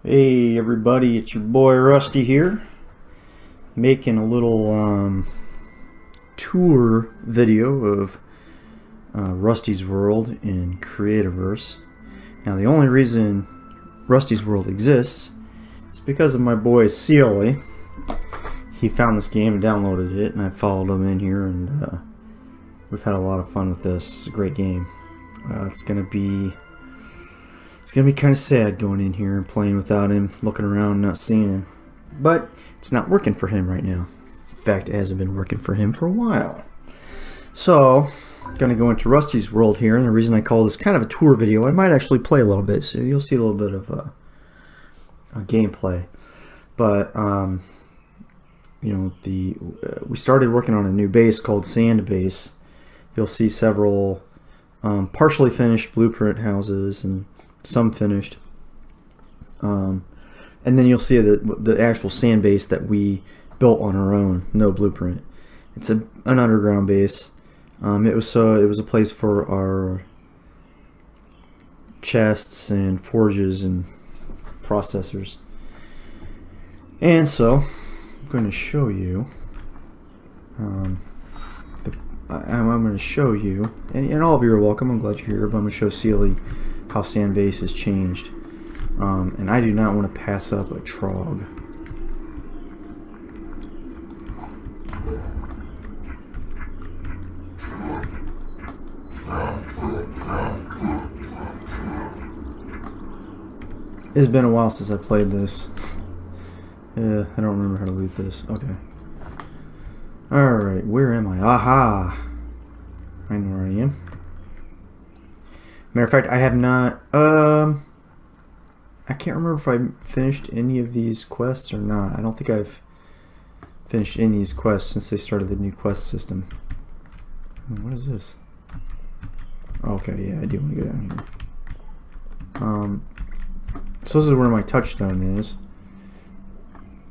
Hey everybody, it's your boy Rusty here, making a little tour video of Rusty's World in Creativerse. Now the only reason Rusty's World exists is because of my boy Sealy. He found this game and downloaded it, and I followed him in here, and we've had a lot of fun with this. It's a great game. It's gonna be kind of sad going in here and playing without him, looking around, not seeing him. But it's not working for him right now. In fact, it hasn't been working for him for a while. So, I'm going to go into Rusty's World here, and the reason I call this kind of a tour video, I might actually play a little bit, so you'll see a little bit of a gameplay. But, you know, we started working on a new base called Sand Base. You'll see several partially finished blueprint houses and some finished, and then you'll see the actual sand base that we built on our own, no blueprint. It's an underground base. It was a place for our chests and forges and processors. And so I'm going to show you. I'm going to show you, and all of you are welcome. I'm glad you're here, but I'm going to show Sealy how sand base has changed, and I do not want to pass up a trog. It's been a while since I played this. I don't remember how to loot this. Okay. Alright, where am I? Aha! I know where I am. Matter of fact, I have not, I can't remember if I finished any of these quests or not. I don't think I've finished any of these quests since they started the new quest system. What is this? Okay, yeah, I do want to go down here. So this is where my touchstone is.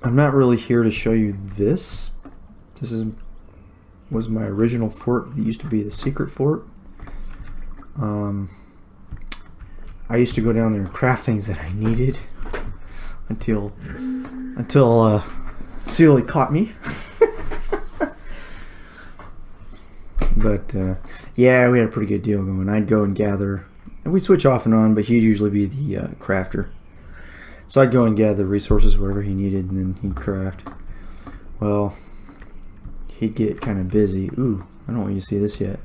I'm not really here to show you this. This was my original fort that used to be the secret fort. I used to go down there and craft things that I needed until Sealy caught me. But yeah, we had a pretty good deal going. I'd go and gather, and we'd switch off and on, but he'd usually be the crafter. So I'd go and gather resources wherever he needed, and then he'd craft. Well, he'd get kind of busy. Ooh, I don't want you to see this yet.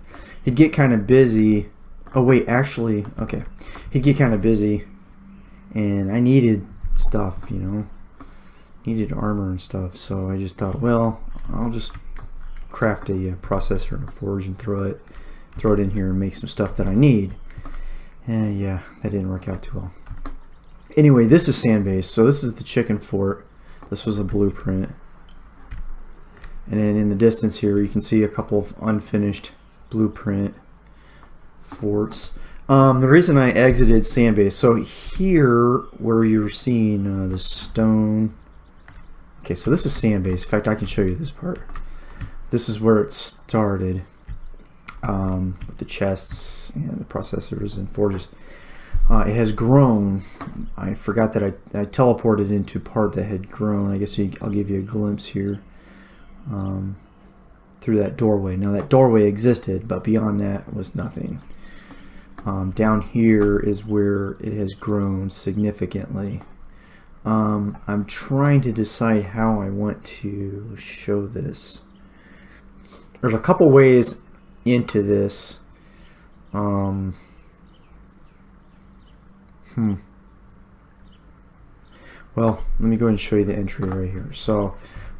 He'd get kind of busy. Oh wait, actually, okay. He'd get kind of busy, and I needed stuff, you know. Needed armor and stuff, so I just thought, well, I'll just craft a processor and a forge and throw it in here and make some stuff that I need. And yeah, that didn't work out too well. Anyway, this is sand base, so this is the chicken fort. This was a blueprint. And then in the distance here, you can see a couple of unfinished blueprint forts. The reason I exited sand base, so here where you're seeing the stone, okay, so this is sand base. In fact, I can show you this part. This is where it started, with the chests and the processors and forges. It has grown. I forgot that I teleported into part that had grown. I guess I'll give you a glimpse here. Through that doorway. Now that doorway existed, but beyond that was nothing. Down here is where it has grown significantly. I'm trying to decide how I want to show this. There's a couple ways into this. Well, let me go ahead and show you the entry right here. So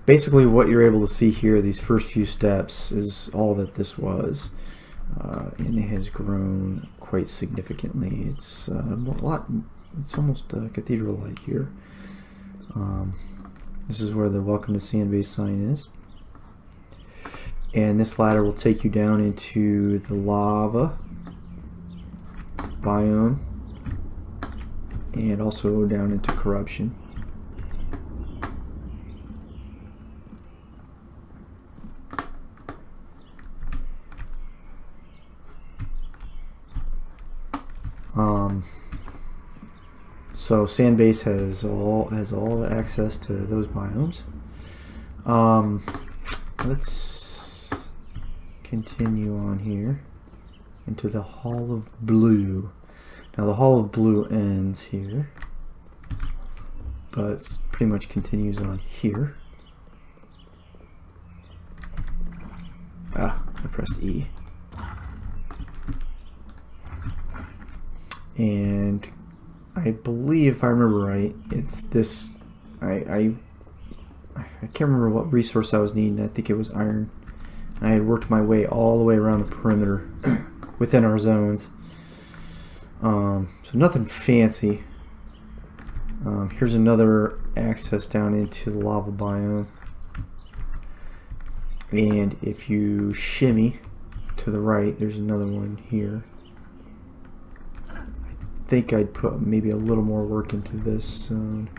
basically what you're able to see here, these first few steps, is all that this was. And it has grown quite significantly. It's a lot. It's almost cathedral-like here. This is where the Welcome to Sand Base sign is, and this ladder will take you down into the lava biome, and also down into corruption. So Sandbase has all access to those biomes. Let's continue on here into the Hall of Blue. Now the Hall of Blue ends here, but it pretty much continues on here. Ah, I pressed E. And I believe, if I remember right, it's this. I can't remember what resource I was needing. I think it was iron. I had worked my way all the way around the perimeter within our zones. So nothing fancy. Here's another access down into the lava biome. And if you shimmy to the right, there's another one here. I think I'd put maybe a little more work into this zone.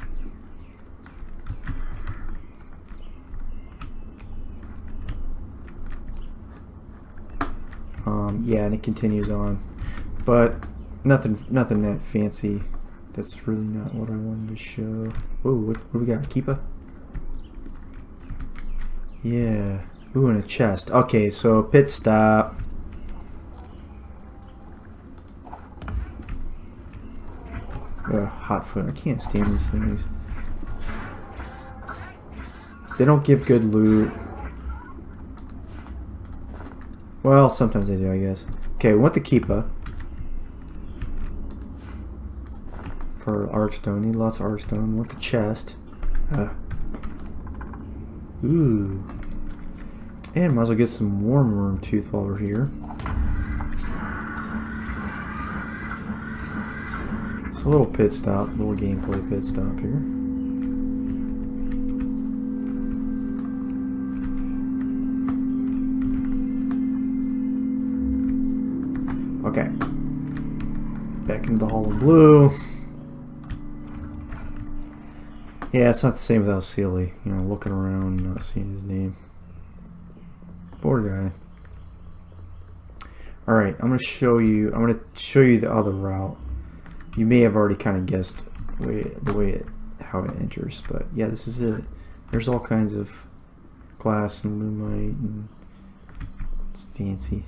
Yeah, and it continues on, but nothing that fancy. That's really not what I wanted to show. Whoa, what do we got? Keepa? Yeah. Ooh, and a chest. Okay, so pit stop. Hot foot. I can't stand these things. They don't give good loot. Well, sometimes they do, I guess. Okay, we want the Keepa. For Arkstone. Need lots of Arkstone. We want the chest. Ooh. And might as well get some worm tooth while we're here. It's a little pit stop, little gameplay pit stop here. Okay. Back into the Hall of Blue. Yeah, it's not the same without Sealy. You know, looking around, not seeing his name. Poor guy. Alright, I'm gonna show you the other route. You may have already kind of guessed how it enters, but yeah, this is it. There's all kinds of glass and lumite, and it's fancy.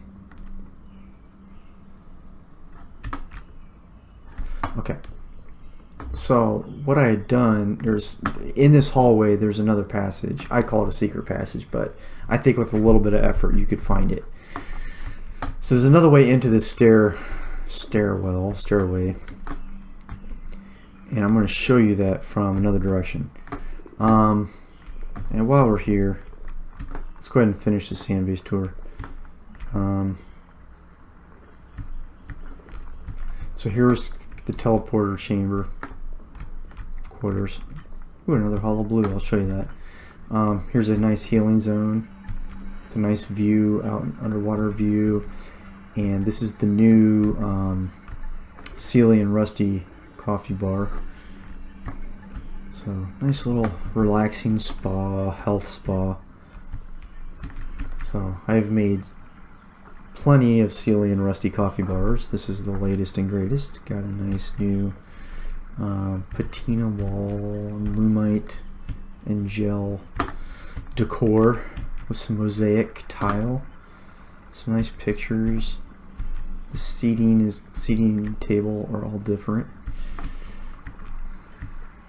Okay. So what I had done, in this hallway there's another passage. I call it a secret passage, but I think with a little bit of effort you could find it. So there's another way into this stairway, and I'm going to show you that from another direction. And while we're here, let's go ahead and finish the Sandbase tour. So here's the teleporter chamber quarters. Ooh, another hollow blue. I'll show you that. Here's a nice healing zone. The nice view, out underwater view, and this is the new Sealy and Rusty coffee bar. So nice little relaxing spa, health spa. So I've made plenty of Sealy and Rusty coffee bars. This is the latest and greatest. Got a nice new patina wall, lumite and gel decor with some mosaic tile. Some nice pictures. The seating table are all different.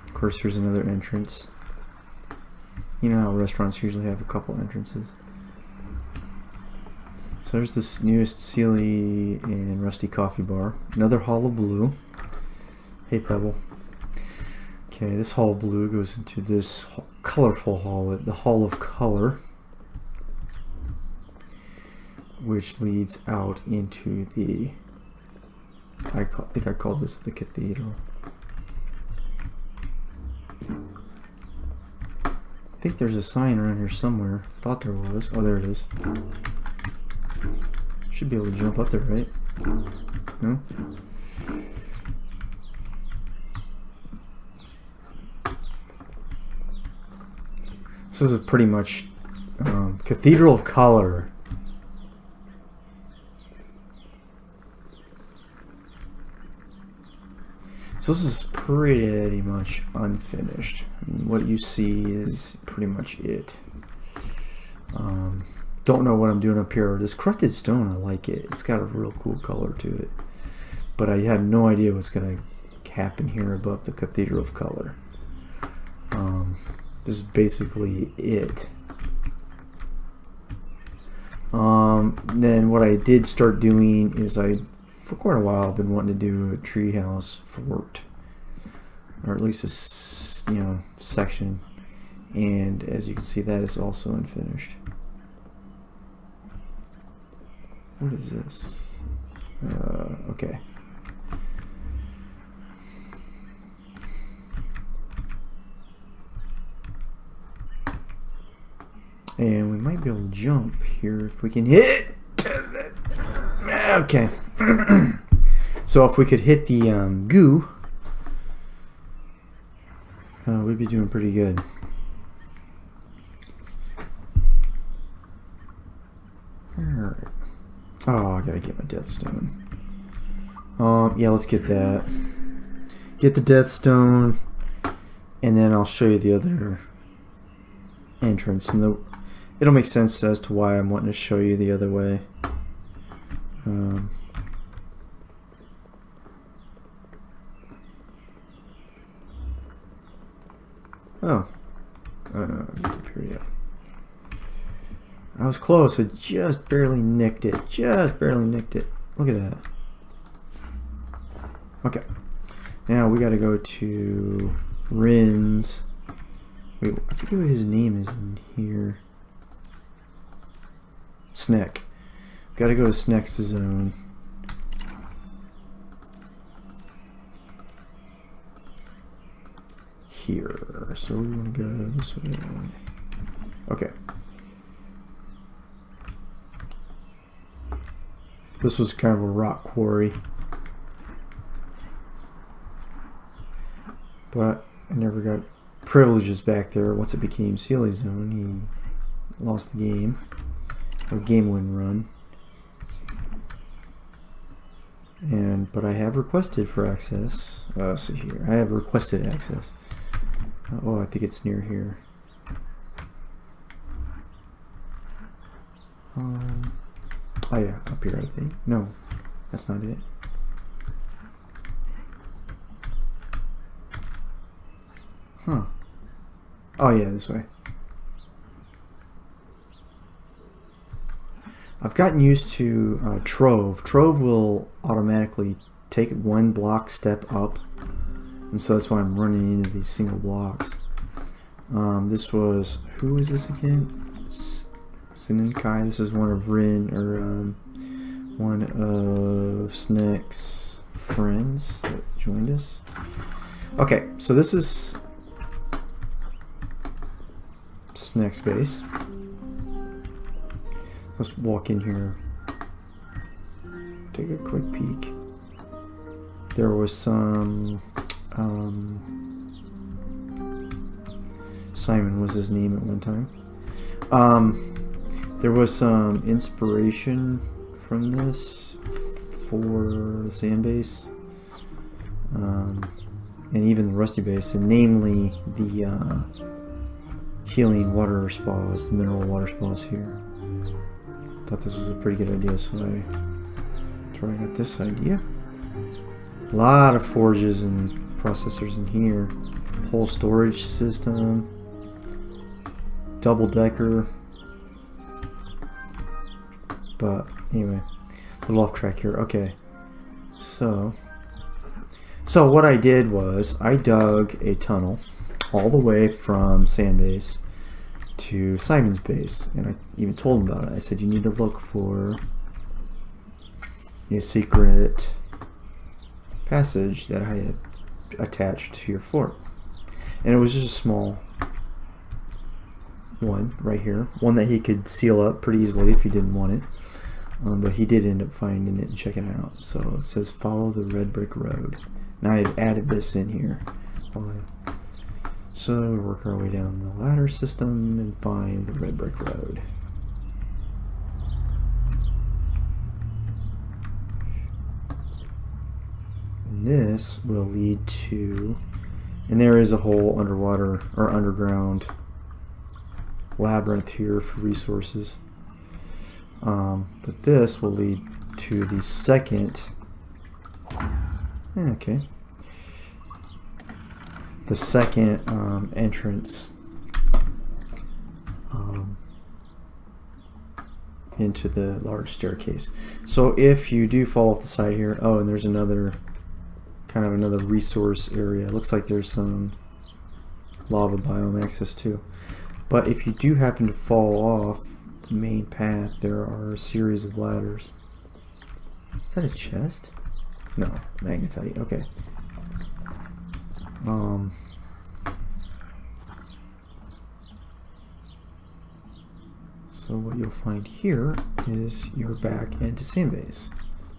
Of course, here's another entrance. You know how restaurants usually have a couple entrances. So there's this newest Sealy and Rusty coffee bar. Another Hall of Blue. Hey Pebble. Okay, this Hall of Blue goes into this colorful hall, the Hall of Color, which leads out into the, I think I called this the cathedral. I think there's a sign around here somewhere. Thought there was. Oh, there it is. Should be able to jump up there, right? No? So this is pretty much Cathedral of Color. So this is pretty much unfinished. And what you see is pretty much it. Don't know what I'm doing up here. This corrupted stone, I like it. It's got a real cool color to it. But I had no idea what's going to happen here above the Cathedral of Color. This is basically it. Then what I did start doing is for quite a while, I've been wanting to do a treehouse fort, or at least a section. And as you can see, that is also unfinished. What is this? Okay. And we might be able to jump here if we can hit. Okay. So if we could hit the goo, we'd be doing pretty good. Alright. Oh, I gotta get my death stone. Yeah, let's get that. Get the death stone, and then I'll show you the other entrance. And it'll make sense as to why I'm wanting to show you the other way. Oh, it's up here, yeah. I was close. I just barely nicked it. Just barely nicked it. Look at that. Okay. Now we got to go to Rin's. Wait, I forget what his name is in here. Sneck. Got to go to Sneck's zone. Here. So we want to go this way. Okay. This was kind of a rock quarry. But I never got privileges back there. Once it became Sealy's zone, he lost the game. A game win run. But I have requested for access. Let's see here. I have requested access. Oh, I think it's near here. Oh yeah, up here I think. No, that's not it. Huh. Oh yeah, this way. I've gotten used to Trove. Trove will automatically take it one block step up, and so that's why I'm running into these single blocks. This was, who is this again? Sinenkai. This is one of one of Sneck's friends that joined us. Okay, so this is Sneck's base. Let's walk in here. Take a quick peek. There was some Simon was his name at one time. There was some inspiration from this for the sand base, and even the rusty base, and namely the healing water spas, the mineral water spas here. Thought this was a pretty good idea, so I tried out this idea. A lot of forges and processors in here. Whole storage system. Double decker. But anyway, a little off track here. Okay, so what I did was I dug a tunnel all the way from Sand Base to Simon's base, and I even told him about it. I said you need to look for a secret passage that I had attached to your fort, and it was just a small one right here, one that he could seal up pretty easily if he didn't want it. But he did end up finding it and checking it out. So it says follow the red brick road. Now I've added this in here. So we work our way down the ladder system and find the red brick road. And this will lead to, and there is a whole underwater or underground labyrinth here for resources. But this will lead to the second, okay, the second entrance into the large staircase. So if you do fall off the side here, oh, and there's another kind of another resource area. It looks like there's some lava biome access too. But if you do happen to fall off the main path, there are a series of ladders. Is that a chest? No, magnetite. Okay. So what you'll find here is you're back into Sand Base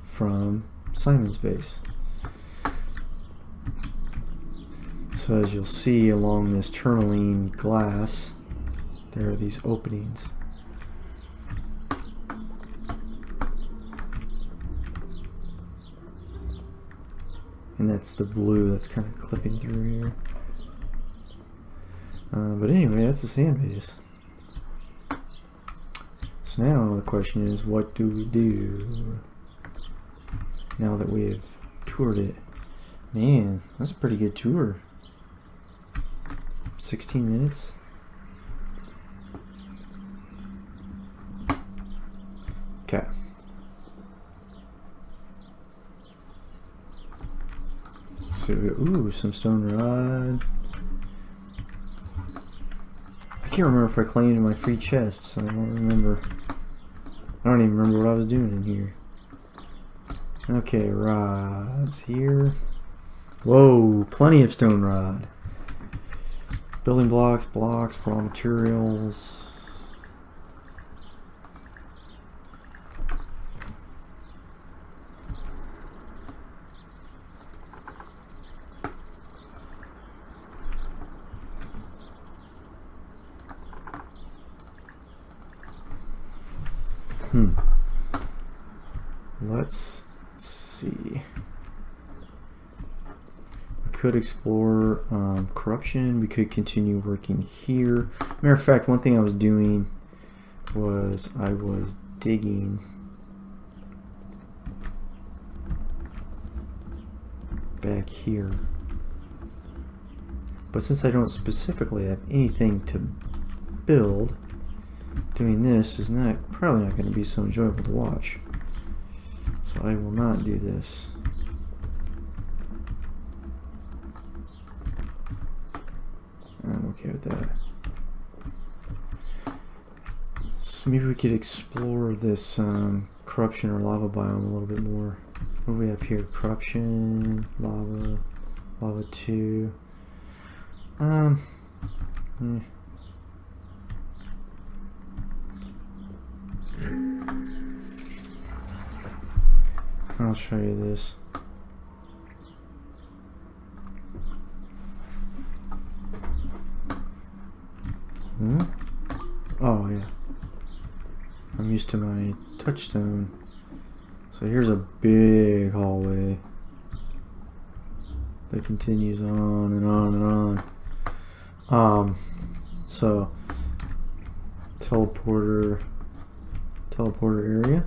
from Simon's base. So as you'll see along this tourmaline glass, there are these openings. And that's the blue that's kind of clipping through here. But anyway, that's the Sand Base. So now the question is, what do we do now that we have toured it? Man, that's a pretty good tour. 16 minutes. Okay. So, ooh, some stone rod. I can't remember if I claimed my free chests. I don't remember. I don't even remember what I was doing in here. Okay, rods here. Whoa, plenty of stone rod. Building blocks, raw materials. Let's see. We could explore corruption. We could continue working here. Matter of fact, one thing I was doing was I was digging back here. But since I don't specifically have anything to build, doing this is probably not going to be so enjoyable to watch. So I will not do this. I'm okay with that. So maybe we could explore this corruption or lava biome a little bit more. What do we have here? Corruption, lava, lava 2. I'll show you this. Oh yeah. I'm used to my touchstone. So here's a big hallway that continues on and on and on. So teleporter area.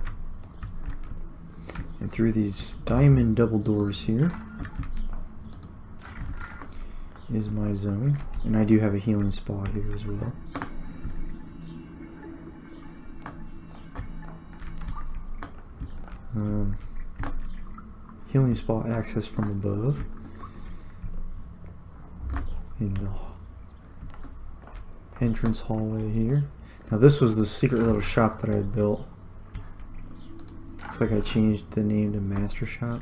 And through these diamond double doors here is my zone. And I do have a healing spa here as well. Healing spa access from above. In the entrance hallway here. Now this was the secret little shop that I had built. Looks like I changed the name to Master Shop.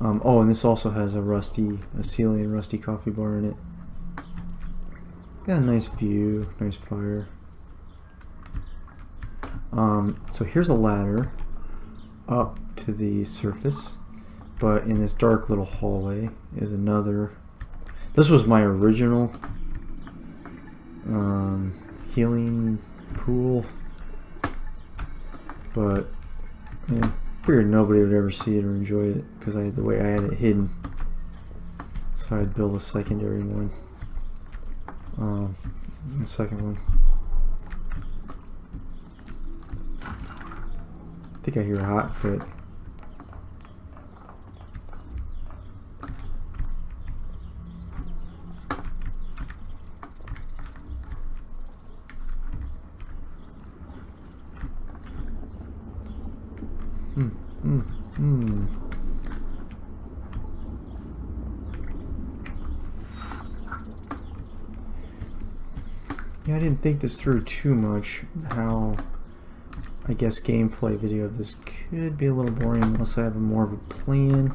Oh, and this also has a Celia rusty coffee bar in it. Got a nice view, nice fire. So here's a ladder up to the surface, but in this dark little hallway is another. This was my original healing pool, but yeah, Figured nobody would ever see it or enjoy it because the way I had it hidden. So I'd build a secondary one. The second one. I think I hear a hot foot. Yeah, I didn't think this through too much. How, I guess, gameplay video of this could be a little boring unless I have more of a plan.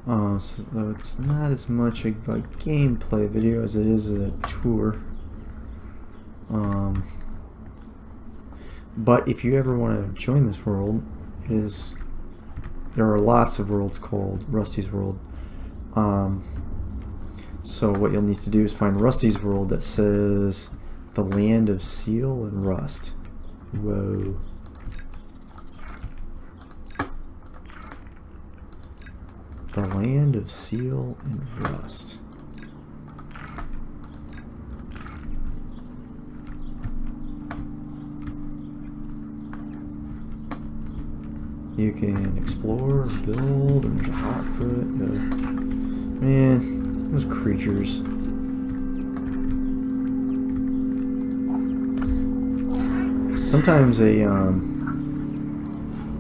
So it's not as much of a gameplay video as it is a tour. But if you ever want to join this world, there are lots of worlds called Rusty's World. So what you'll need to do is find Rusty's World that says the land of seal and rust. Whoa. The land of seal and rust. You can explore, build, and there's a hot foot. Man, those creatures. Sometimes one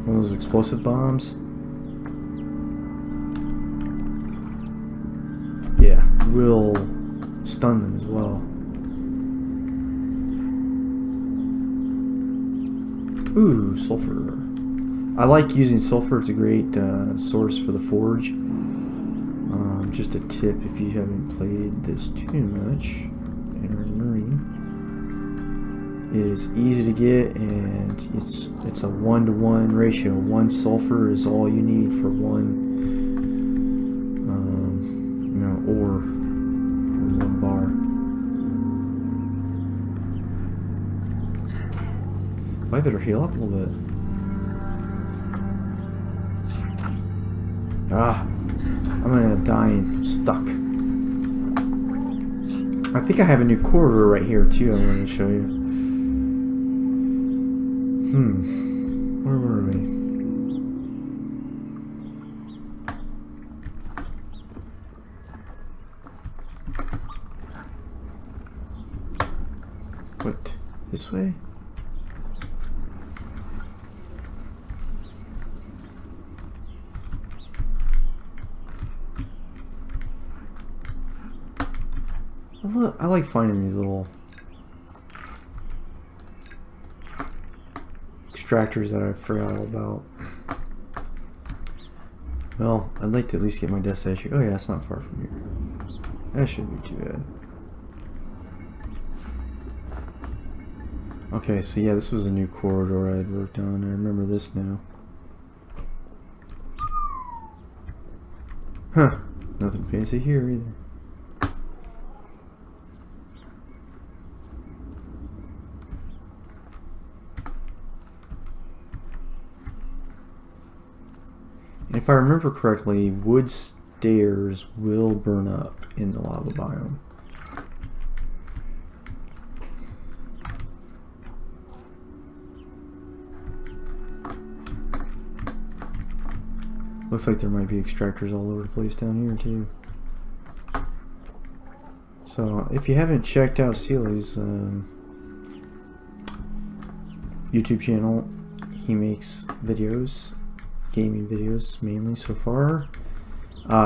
of those explosive bombs, yeah, will stun them as well. Ooh, sulfur. I like using sulfur. It's a great source for the forge. Just a tip if you haven't played this too much and are learning. It is easy to get, and it's a 1-to-1 ratio. 1 sulfur is all you need for 1 ore or 1 bar. I better heal up a little bit. Ah, I'm gonna end up dying stuck. I think I have a new corridor right here too. I'm going to show you. Where were we? What? This way? I like finding these little extractors that I forgot all about. Well, I'd like to at least get my destination. Oh yeah, it's not far from here. That shouldn't be too bad. Okay, so yeah, this was a new corridor I had worked on. I remember this now. Huh. Nothing fancy here either. If I remember correctly, wood stairs will burn up in the lava biome. Looks like there might be extractors all over the place down here too. So if you haven't checked out Sealy's YouTube channel, he makes videos. Gaming videos mainly so far.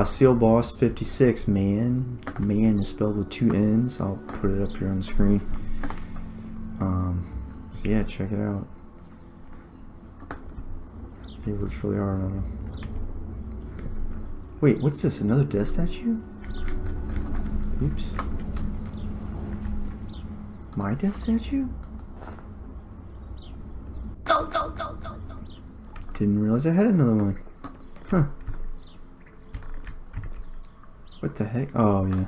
Seal Boss 56, man is spelled with 2 N's. I'll put it up here on the screen. So yeah, check it out. He works really hard on them. Wait, what's this? Another death statue? Oops. My death statue? Didn't realize I had another one. Huh. What the heck? Oh, yeah.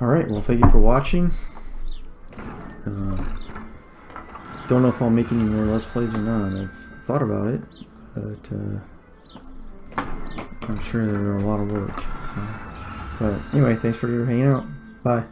Alright, well, thank you for watching. Don't know if I'll make any more Let's Plays or not. I've thought about it, but I'm sure they're a lot of work. So. But anyway, thanks for hanging out. Bye.